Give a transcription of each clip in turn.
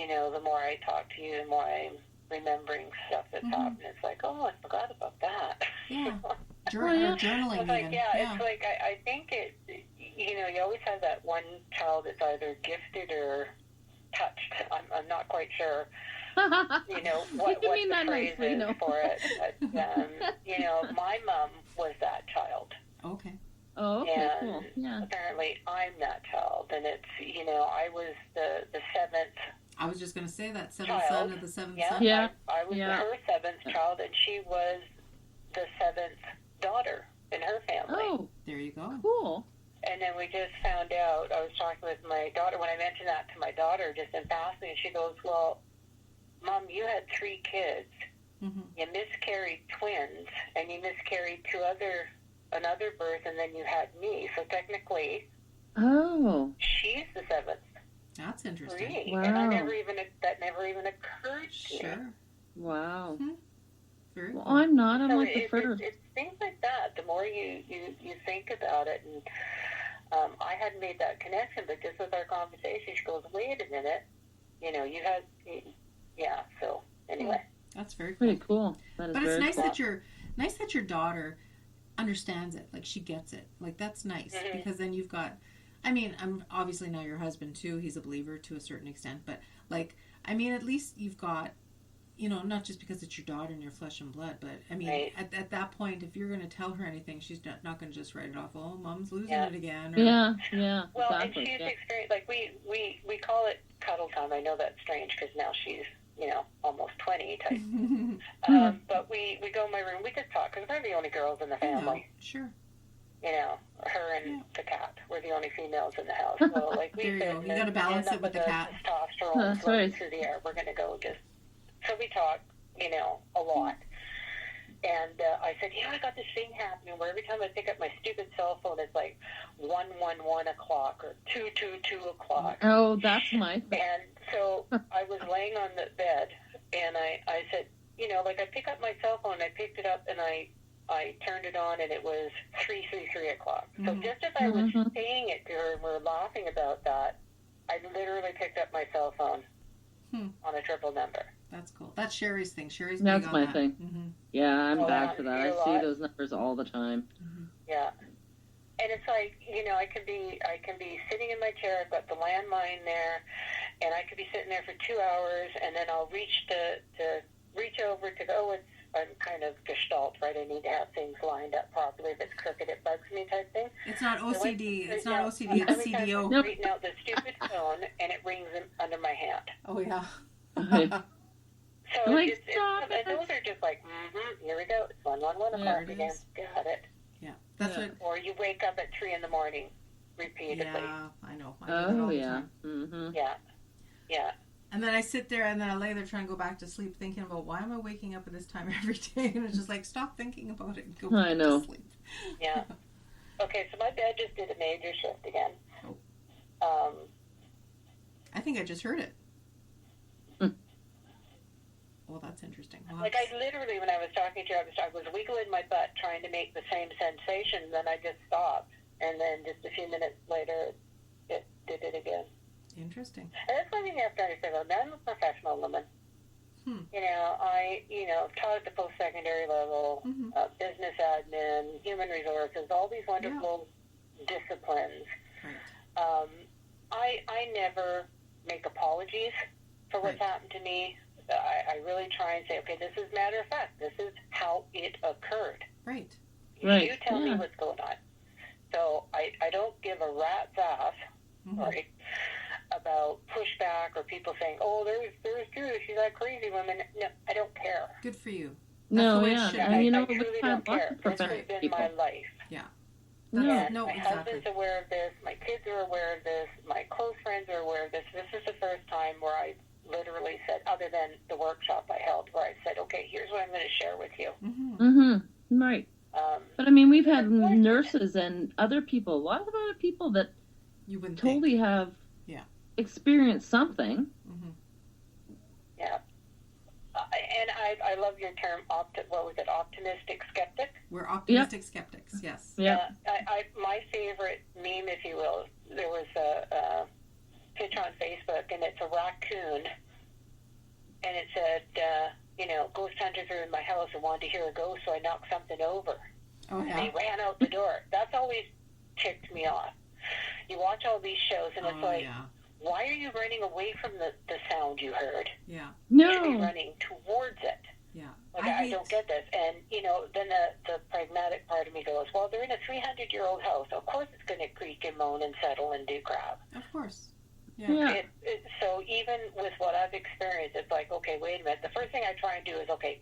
the more I talk to you, the more I'm remembering stuff that's happened. It's like, oh, I forgot about that. Yeah. Journaling It's like, even. It's like, I think you always have that one child that's either gifted or touched. I'm not quite sure, what the phrase is for it. But, my mom was that child. Okay. Oh, okay, and cool. Yeah. apparently I'm that child. And it's, I was the seventh. I was just going to say that, seventh son of the seventh son. Yeah. I was her seventh child, and she was the seventh daughter in her family. Oh, there you go. Cool. And then we just found out, I was talking with my daughter, when I mentioned that to my daughter just in passing, and she goes, well, Mom, you had 3 kids. Mm-hmm. You miscarried twins, and you miscarried another birth, and then you had me. So technically, she's the seventh. That's interesting. Wow. And that never even occurred to me. Sure. Wow. Mm-hmm. Very Well, cool. I'm not. I'm So like the first. it's things like that. The more you think about it, and I hadn't made that connection, but just with our conversation, she goes, "Wait a minute, you had, So anyway, that's very cool. Pretty cool. That is but it's very nice cool. that your daughter understands it. Like, she gets it. Like, that's nice because then you've got. I mean, I'm obviously now your husband too. He's a believer to a certain extent, but at least you've got. Not just because it's your daughter and your flesh and blood, but I mean, right. at that point, if you're going to tell her anything, she's not going to just write it off. Oh, Mom's losing it again. Or, Yeah. Well, exactly. and she's experienced, like we call it cuddle time. I know that's strange because now she's almost 20 type. But we go in my room. We just talk because we're the only girls in the family. Sure. Her and the cat. We're the only females in the house. So we there you said, go. You got to balance it with the cat. Testosterone flowing through the air. We're going to go just. So we talk, a lot. And I said, I got this thing happening where every time I pick up my stupid cell phone, it's like 1:11 o'clock or 2:22 o'clock. Oh, that's my thing. And so I was laying on the bed, and I said, I pick up my cell phone, I picked it up, and I turned it on, and it was 3 o'clock. So just as I was saying it to her, and we were laughing about that, I literally picked up my cell phone on a triple number. That's cool. That's Sherry's thing. Sherry's That's big on my that. thing. Mm-hmm. Yeah, I'm back to that. I see those numbers all the time. Mm-hmm. Yeah. And it's like, I can be sitting in my chair, I've got the landline there, and I could be sitting there for 2 hours, and then I'll reach over to go, I'm kind of gestalt, right? I need to have things lined up properly. If it's crooked, it bugs me type thing. It's not OCD. It's not OCD. It's CDO. I'm reading out the stupid phone, and it rings under my hand. Oh, yeah. So it's and those are just like, here we go. It's 1:11 o'clock again. Got it. Yeah, that's what. Or you wake up at 3 a.m. repeatedly. Yeah, I know. I do that all the time. Mm-hmm. Yeah. And then I sit there and then I lay there trying to go back to sleep, thinking about why am I waking up at this time every day? And it's just like, stop thinking about it and go back to sleep. Yeah. Okay, so my bed just did a major shift again. Oh. I think I just heard it. Well, that's interesting. Well, I literally, when I was talking to you, I was wiggling my butt trying to make the same sensation, then I just stopped. And then just a few minutes later, it did it again. Interesting. And that's one thing you have to understand. I'm a professional woman. I taught at the post-secondary level, business admin, human resources, all these wonderful disciplines. Right. I never make apologies for what's happened to me. I really try and say, okay, this is matter of fact. This is how it occurred. Right. You tell me what's going on. So I don't give a rat's ass, right, about pushback or people saying, oh, there's Judith, she's that crazy woman. No, I don't care. Good for you. No, That's yeah. I we truly don't care. This has been people. my life. Yeah. And no, my exactly. husband's aware of this. My kids are aware of this. My close friends are aware of this. This is the first time where I literally said, other than the workshop I held, where I said, okay, here's what I'm going to share with you. Right. But I mean, we've had nurses and other people, a lot of other people that you wouldn't totally think. have experienced something. Yeah. And I love your term, optimistic skeptic? We're optimistic skeptics, yes. Yeah. My favorite meme, if you will, there was a picture on Facebook, and it's a raccoon and it said, ghost hunters are in my house and wanted to hear a ghost, so I knocked something over. Oh, yeah. And they ran out the door. That's always ticked me off. You watch all these shows, and it's like, why are you running away from the sound you heard? Yeah. You should be running towards it. Yeah. Like, I don't get this. And, then the pragmatic part of me goes, well, they're in a 300-year-old house. Of course it's going to creak and moan and settle and do crap. Of course. Yeah. So even with what I've experienced, it's like, okay, wait a minute. The first thing I try and do is, okay,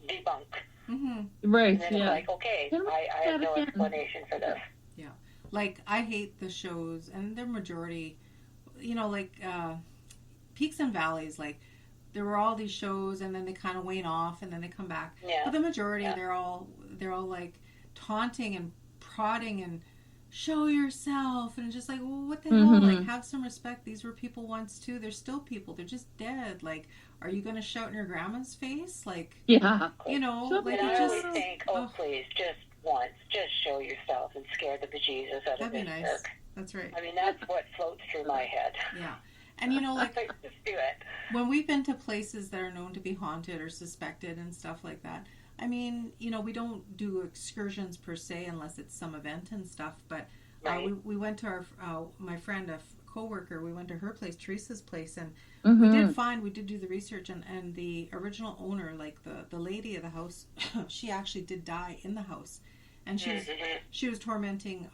debunk. Mm-hmm. Right, and then it's like, okay, I have no explanation for this. Yeah. Like, I hate the shows, and their majority, like Peaks and Valleys, like, there were all these shows, and then they kind of wane off, and then they come back. Yeah. But the majority, they're all like taunting and prodding and show yourself, and just like, well, what the hell? Like, have some respect. These were people once too. They're still people. They're just dead. Like, are you going to shout in your grandma's face? Like, yeah, like and I always think, please, just once, just show yourself and scare the bejesus out of this jerk. That's right. I mean, that's what floats through my head. Yeah. And like, just do it. When we've been to places that are known to be haunted or suspected and stuff like that, I mean, we don't do excursions per se unless it's some event and stuff. But we went to my friend, a coworker. We went to her place, Teresa's place, and we did do the research, and the original owner, like the lady of the house, she actually did die in the house, and she was tormenting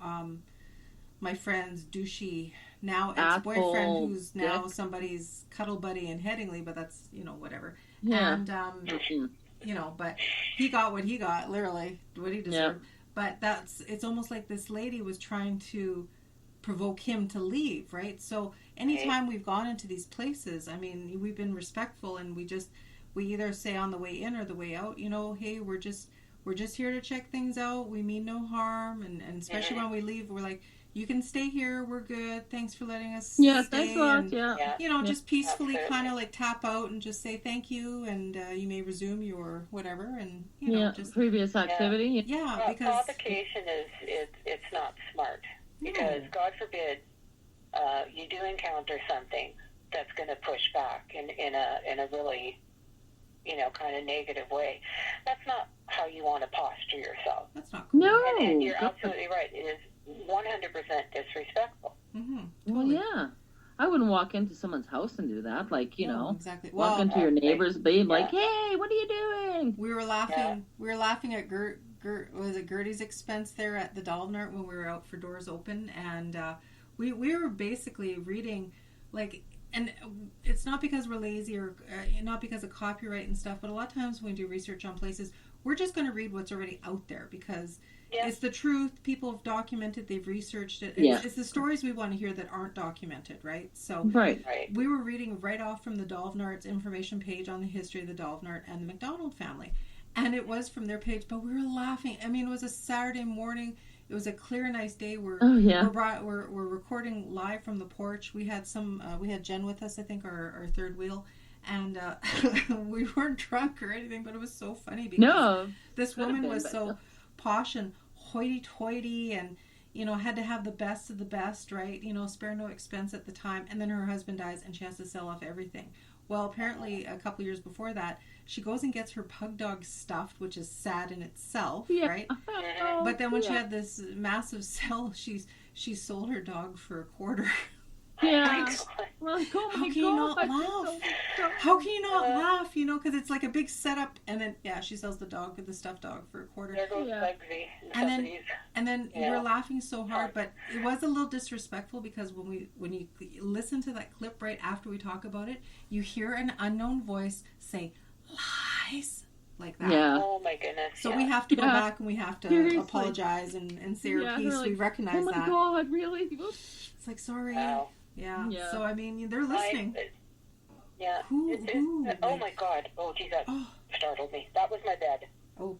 my friend's douchey now ex-boyfriend, who's now somebody's cuddle buddy in Headingley, but that's whatever. Yeah. And but he got what he got, literally what he deserved. But it's almost like this lady was trying to provoke him to leave, right? So anytime we've gone into these places, I mean, we've been respectful, and we either say on the way in or the way out, hey, we're just here to check things out. We mean no harm, and especially when we leave, we're like, you can stay here. We're good. Thanks for letting us stay. Thanks a lot. And, just peacefully kind of like tap out and just say thank you, and you may resume your whatever, and just previous activity. Yeah, because provocation it's not smart, because God forbid you do encounter something that's going to push back in a really kind of negative way. That's not how you want to posture yourself. That's not cool. No, and you're absolutely right. It is 100% disrespectful. Totally. Well, yeah. I wouldn't walk into someone's house and do that. Like, exactly. Walk into your neighbor's babe, like, hey, what are you doing? We were laughing. Yeah. We were laughing at Gertie's expense there at the Dalvnart when we were out for Doors Open, and we were basically reading, like, and it's not because we're lazy or not because of copyright and stuff, but a lot of times when we do research on places, we're just going to read what's already out there because it's the truth. People have documented, they've researched it. It's the stories we want to hear that aren't documented, right? So we were reading right off from the Dalvnart's information page on the history of the Dalvnart and the MacDonald family. And it was from their page, but we were laughing. I mean, it was a Saturday morning. It was a clear, nice day. We're recording live from the porch. We had we had Jen with us, I think, our third wheel. And we weren't drunk or anything, but it was so funny because this woman was so posh and hoity-toity and, had to have the best of the best, right? Spare no expense at the time. And then her husband dies and she has to sell off everything. Well, apparently a couple years before that, she goes and gets her pug dog stuffed, which is sad in itself, right? But then when she had this massive sale, she sold her dog for $25. Yeah. Well, how can you not laugh? How can you not laugh? Because it's like a big setup, and then she sells the stuffed dog for $25. There goes Bugsy. And then we're laughing so hard, but it was a little disrespectful because when you listen to that clip right after we talk about it, you hear an unknown voice say lies like that. Yeah. Oh my goodness. So we have to go back and we have to apologize and say our piece. Like, we recognize that. Oh my God, really? It's like, sorry. Wow. Yeah. So I mean, they're listening. Who? Oh my God. Oh geez, that startled me. That was my bed. Oh.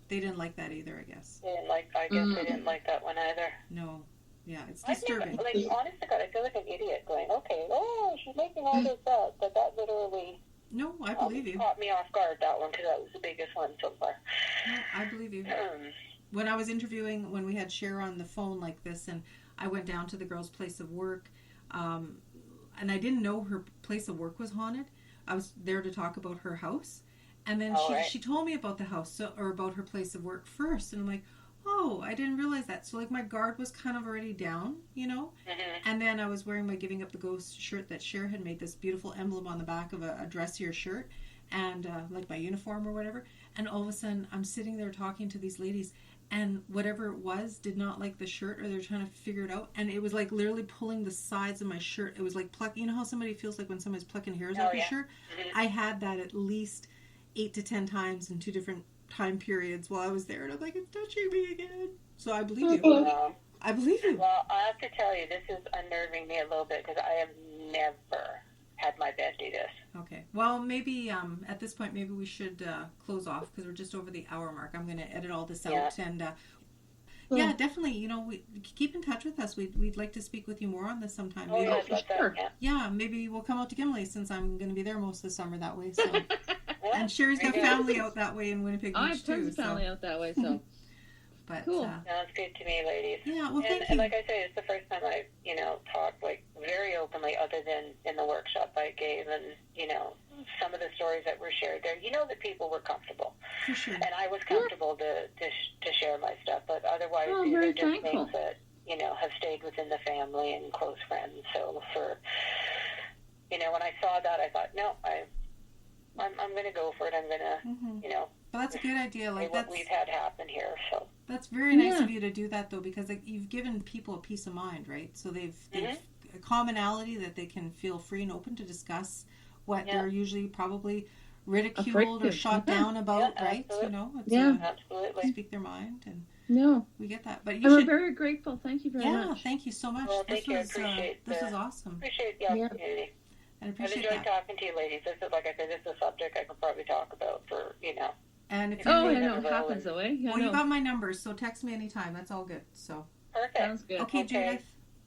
They didn't like that either, I guess. I guess they didn't like that one either. No. Yeah, it's disturbing. Honest to God, I feel like an idiot going, okay, she's making all this up, but that literally... No, I believe you. Caught me off guard, that one, because that was the biggest one so far. No, I believe you. When I was interviewing, when we had Cher on the phone like this, and I went down to the girl's place of work, and I didn't know her place of work was haunted. I was there to talk about her house. And then she told me about the house, or about her place of work first. And I'm like, oh, I didn't realize that. So, like, my guard was kind of already down, you know? Mm-hmm. And then I was wearing my Giving Up the Ghost shirt that Cher had made, this beautiful emblem on the back of a dressier shirt, and like my uniform or whatever. And all of a sudden, I'm sitting there talking to these ladies, and whatever it was did not like the shirt, or they're trying to figure it out. And it was like literally pulling the sides of my shirt. It was like plucking. You know how somebody feels like when somebody's plucking hairs off your shirt? Mm-hmm. I had that at least 8 to 10 times in 2 different time periods while I was there, and I'm like, it's touching me again. So I believe you. I believe you. Well, I have to tell you, this is unnerving me a little bit, because I have never had my bed do this. Okay. Well, maybe at this point, maybe we should close off, because we're just over the hour mark. I'm going to edit all this out, and yeah, definitely. You know, we keep in touch with us. We'd like to speak with you more on this sometime. Oh, yeah, sure. Yeah, maybe we'll come out to Gimli, since I'm going to be there most of the summer that way. So. And Sherry's got family out that way in Winnipeg Beach, too. I have tons of family out that way, so. But, cool. Sounds good to me, ladies. Yeah, well, thank you. And like I say, it's the first time I've, talked, like, very openly, other than in the workshop I gave, and, some of the stories that were shared there, that people were comfortable. For sure. And I was comfortable to share my stuff, but otherwise, these are just things that, have stayed within the family and close friends. So for, when I saw that, I thought, no, I'm going to go for it. I'm going to, Well, that's a good idea. Like, what we've had happen here. So that's very nice of you to do that, though, because you've given people a peace of mind, right? So they've a commonality that they can feel free and open to discuss what they're usually probably ridiculed or shot down about, right? Absolutely. It's absolutely speak their mind, and we get that. But we're very grateful. Thank you very much. Yeah, thank you so much. Well, thank you. I appreciate this is awesome. Appreciate the opportunity. And I've enjoyed talking to you, ladies. This is, like I said, this is a subject I could probably talk about for, And if I know, it happens that way. Well, you got my number, so text me anytime. That's all good. So. Perfect. Sounds good. Okay, Judith.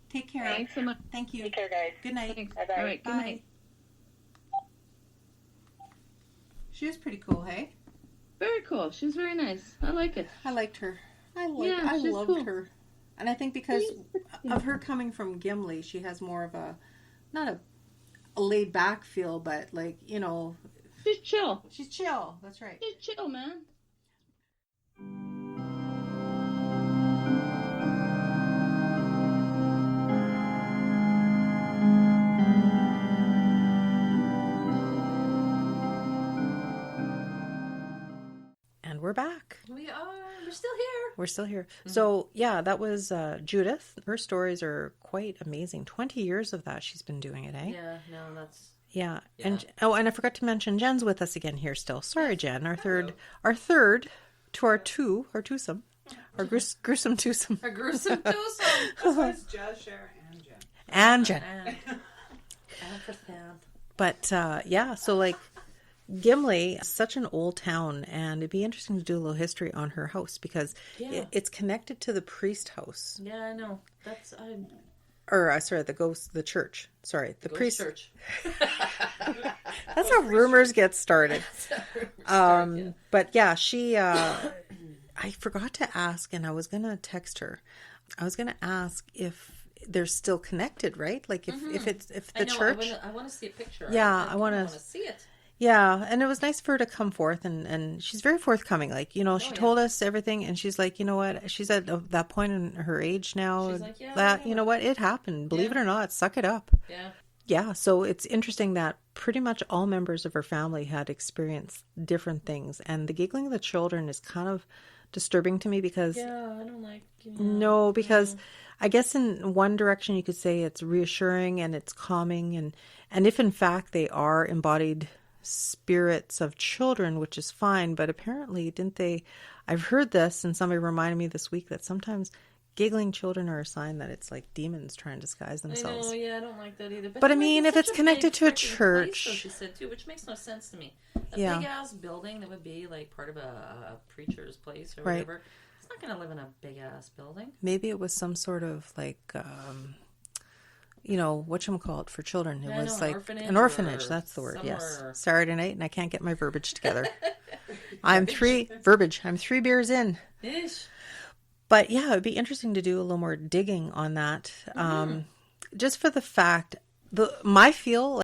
Take care. Thanks so much. Thank you. Take care, guys. Good night. Thanks. Bye-bye. All right, good night. She was pretty cool, hey? Very cool. She's very nice. I like it. I liked her. I loved her. And I think because of her coming from Gimli, she has more of not a laid back feel, but like, She's chill. She's chill. That's right. She's chill, man. We're back. We are. We're still here. We're still here. Mm-hmm. So, that was Judith. Her stories are quite amazing. 20 years of that she's been doing it, eh? Yeah, no, that's... Yeah. And I forgot to mention, Jen's with us again here still. Sorry, Jen. Our third to our twosome. Our gruesome twosome. Our gruesome twosome. That's why it's Jas, Sher, and Jen. And Jen. And for Sam. But, so like... Gimli, such an old town, and it'd be interesting to do a little history on her house, because it's connected to the priest house. Yeah, I know. That's the church. Sorry, the priest church. That's how rumors get started. But she. I forgot to ask, and I was gonna text her. I was gonna ask if they're still connected, right? Like if the church. I want to see a picture. Yeah, I want to see it. Yeah, and it was nice for her to come forth, and she's very forthcoming. Like, she told us everything, and she's like, you know what? She's at that point in her age now. She's like, you know what? It happened. Believe it or not, suck it up. Yeah. Yeah, so it's interesting that pretty much all members of her family had experienced different things, and the giggling of the children is kind of disturbing to me because... Yeah, I don't like... No, because I guess in one direction you could say it's reassuring and it's calming, and if in fact they are embodied... spirits of children, which is fine, but apparently I've heard this, and somebody reminded me this week that sometimes giggling children are a sign that it's like demons trying to disguise themselves. I know, I don't like that either. But I mean, if it's connected to a church, place, she said too, which makes no sense to me. A big ass building that would be like part of a preacher's place or whatever. It's not going to live in a big ass building. Maybe it was some sort of like whatchamacallit for children. It was like an orphanage. That's the word. Yes. Saturday night, and I can't get my verbiage together. I'm 3 beers in. Ish. But yeah, it'd be interesting to do a little more digging on that. Just for the fact, my feel